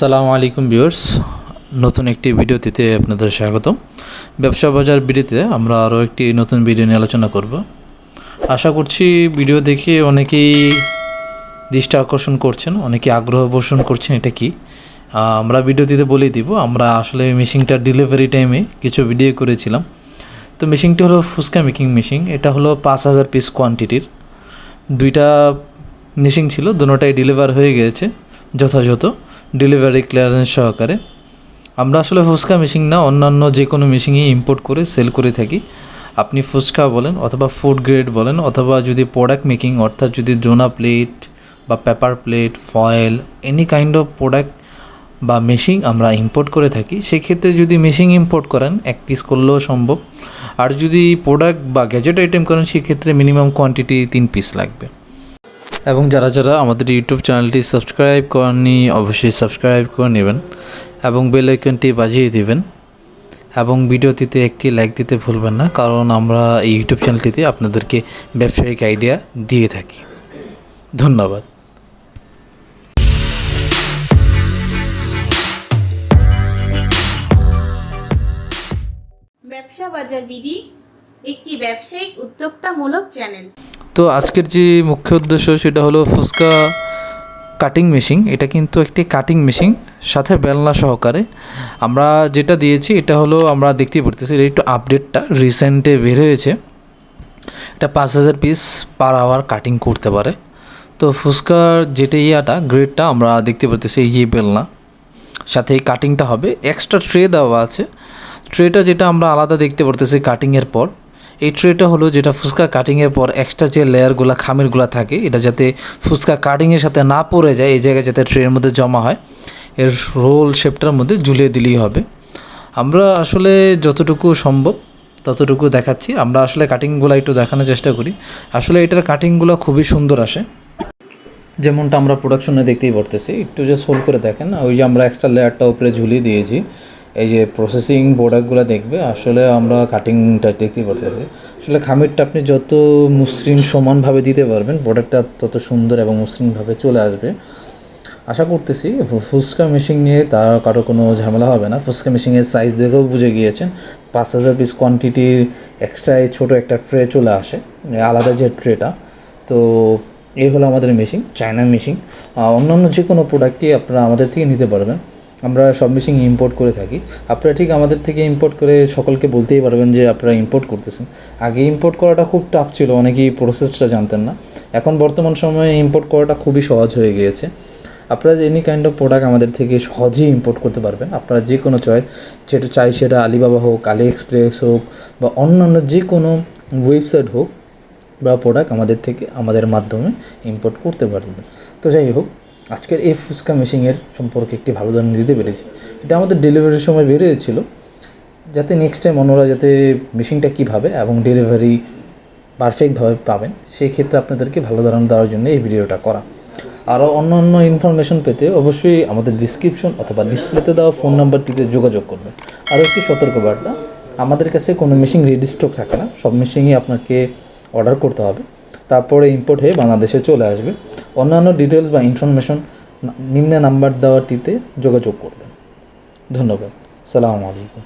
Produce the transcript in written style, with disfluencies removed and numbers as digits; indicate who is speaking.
Speaker 1: আসসালামু আলাইকুম ভিউয়ার্স, নতুন একটি ভিডিওতে আপনাদের স্বাগতম। ব্যবসা বাজার ভিডিওতে আমরা আরও একটি নতুন ভিডিও নিয়ে আলোচনা করব। আশা করছি ভিডিও দেখে অনেকেই দৃষ্টি আকর্ষণ করছেন, অনেকে আগ্রহ পোষণ করছেন। এটা কি আমরা ভিডিওতে বলে দিব। আমরা আসলে মেশিনটা ডেলিভারি টাইমে কিছু ভিডিও করেছিলাম। তো মেশিনটি হলো ফুসকা মেকিং মেশিন। এটা হলো 5000 পিস কোয়ান্টিটির দুইটা মেশিন ছিল, দুটোটাই ডেলিভার হয়ে গিয়েছে যথাযথ ডেলিভারি ক্লিয়ারেন্স সহকারে। আমরা আসলে ফুসকা মেশিন না, অন্যান্য যে কোনো মেশিনই ইম্পোর্ট করে সেল করে থাকি। আপনি ফুসকা বলেন অথবা ফুড গ্রেড বলেন, অথবা যদি প্রোডাক্ট মেকিং অর্থাৎ যদি ডোনা প্লেট বা paper plate, foil, any kind of product বা মেশিন আমরা ইম্পোর্ট করে থাকি। সেক্ষেত্রে যদি মেশিন ইম্পোর্ট করেন 1 পিস করলেও সম্ভব, আর যদি প্রোডাক্ট বা গ্যাজেট আইটেম করেন সেক্ষেত্রে মিনিমাম কোয়ান্টিটি 3 পিস লাগবে। এবং যারা আমাদের ইউটিউব চ্যানেলটি সাবস্ক্রাইব করেননি অবশ্যই সাবস্ক্রাইব করে নেবেন এবং বেল আইকনটি বাজিয়ে দিবেন এবং ভিডিওটিতে একটি লাইক দিতে ভুলবেন না, কারণ আমরা এই ইউটিউব চ্যানেলটিতে আপনাদেরকে ব্যবসায়িক আইডিয়া দিয়ে থাকি। ধন্যবাদ।
Speaker 2: ব্যবসা বাজার বিডি একটি ব্যবসায়িক উদ্যোক্তামূলক চ্যানেল।
Speaker 1: তো আজকের যে মুখ্য উদ্দেশ্য সেটা হলো ফুসকা কাটিং মেশিন। এটা কিন্তু একটি কাটিং মেশিন সাথে বেলনা সহকারে। আমরা যেটা দিয়েছি এটা হলো, আমরা দেখতেই পারতেছি এটা একটু আপডেটটা রিসেন্টে বের হয়েছে। এটা 5000 পিস পার আওয়ার কাটিং করতে পারে। তো ফুসকার যেটা গ্রেডটা আমরা দেখতে পারতেছি, এই যে বেলনা সাথে এই কাটিংটা হবে। এক্সট্রা ট্রে দেওয়া আছে। ট্রেটা যেটা আমরা আলাদা দেখতে পারতেছি কাটিংয়ের পর, এই ট্রেটা হলো যেটা ফুসকা কাটিংয়ের পর এক্সট্রা যে লেয়ারগুলো খামিরগুলো থাকে এটা যাতে ফুসকা কাটিংয়ের সাথে না পড়ে যায়, এই জায়গায় যাতে ট্রের মধ্যে জমা হয়, এর রোল শেপটার মধ্যে ঝুলিয়ে দিলেই হবে। আমরা আসলে যতটুকু সম্ভব ততটুকু দেখাচ্ছি। আমরা আসলে কাটিংগুলো একটু দেখানোর চেষ্টা করি। আসলে এটার কাটিংগুলো খুবই সুন্দর আসে, যেমনটা আমরা প্রোডাকশনে দেখতেই পারতেছি। একটু জাস্ট হোল্ড করে দেখেন, ওই যে আমরা এক্সট্রা লেয়ারটা উপরে ঝুলিয়ে দিয়েছি। এই যে প্রসেসিং প্রোডাক্টগুলো দেখবে, আসলে আমরা কাটিংটা দেখতেই পারতেছি। আসলে খামিরটা আপনি যত মসৃণ সমানভাবে দিতে পারবেন প্রোডাক্টটা তত সুন্দর এবং মসৃণভাবে চলে আসবে। আশা করতেছি ফুসকা মেশিন নিয়ে তার কারো কোনো ঝামেলা হবে না। ফুসকা মেশিনের সাইজ দেখেও বুঝে গিয়েছেন, 5000 পিস কোয়ান্টিটির এক্সট্রা এই ছোটো একটা ট্রে চলে আসে, আলাদা যে ট্রেটা। তো এই হলো আমাদের মেশিন, চায়না মেশিন। অন্যান্য যে কোনো প্রোডাক্টই আপনারা আমাদের থেকে নিতে পারবেন। আমরা সব মেশিন ইম্পোর্ট করে থাকি। আপনারা ঠিক আমাদের থেকে ইম্পোর্ট করে সকলকে বলতেই পারবেন যে আপনারা ইম্পোর্ট করতেছেন। আগে ইম্পোর্ট করাটা খুব টাফ ছিল, অনেকেই প্রসেসটা জানতেন না। এখন বর্তমান সময়ে ইম্পোর্ট করাটা খুবই সহজ হয়ে গিয়েছে। আপনারা এনি কাইন্ড অফ প্রোডাক্ট আমাদের থেকে সহজেই ইম্পোর্ট করতে পারবেন। আপনারা যে কোনো সেটা আলিবাবা হোক, আলি এক্সপ্রেস হোক বা অন্যান্য যে কোনো ওয়েবসাইট হোক বা প্রোডাক্ট আমাদের থেকে আমাদের মাধ্যমে ইম্পোর্ট করতে পারবেন। তো যাই হোক, আজকের এই ফুসকা মেশিনের সম্পর্কে একটি ভালো ধারণা দিতে পেরেছি। এটা আমাদের ডেলিভারির সময় বের হয়েছিল, যাতে নেক্সট টাইম অন্যরা যাতে মেশিনটা কীভাবে এবং ডেলিভারি পারফেক্টভাবে পাবেন, সেই ক্ষেত্রে আপনাদেরকে ভালো ধারণা দেওয়ার জন্য এই ভিডিওটা করা। আরও অন্য ইনফরমেশন পেতে অবশ্যই আমাদের ডিসক্রিপশন অথবা ডিসপ্লেতে দেওয়া ফোন নাম্বারটিতে যোগাযোগ করবেন। আরও একটি সতর্কবার্তা, আমাদের কাছে কোনো মেশিন রেডি স্টক থাকে না, সব মেশিনই আপনাকে অর্ডার করতে হবে, তারপরে ইম্পোর্ট হয়ে বাংলাদেশে চলে আসবে। অন্যান্য ডিটেলস বা ইনফরমেশন নিম্নে নাম্বার দেওয়াটিতে যোগাযোগ করবেন। ধন্যবাদ। আসসালামু আলাইকুম।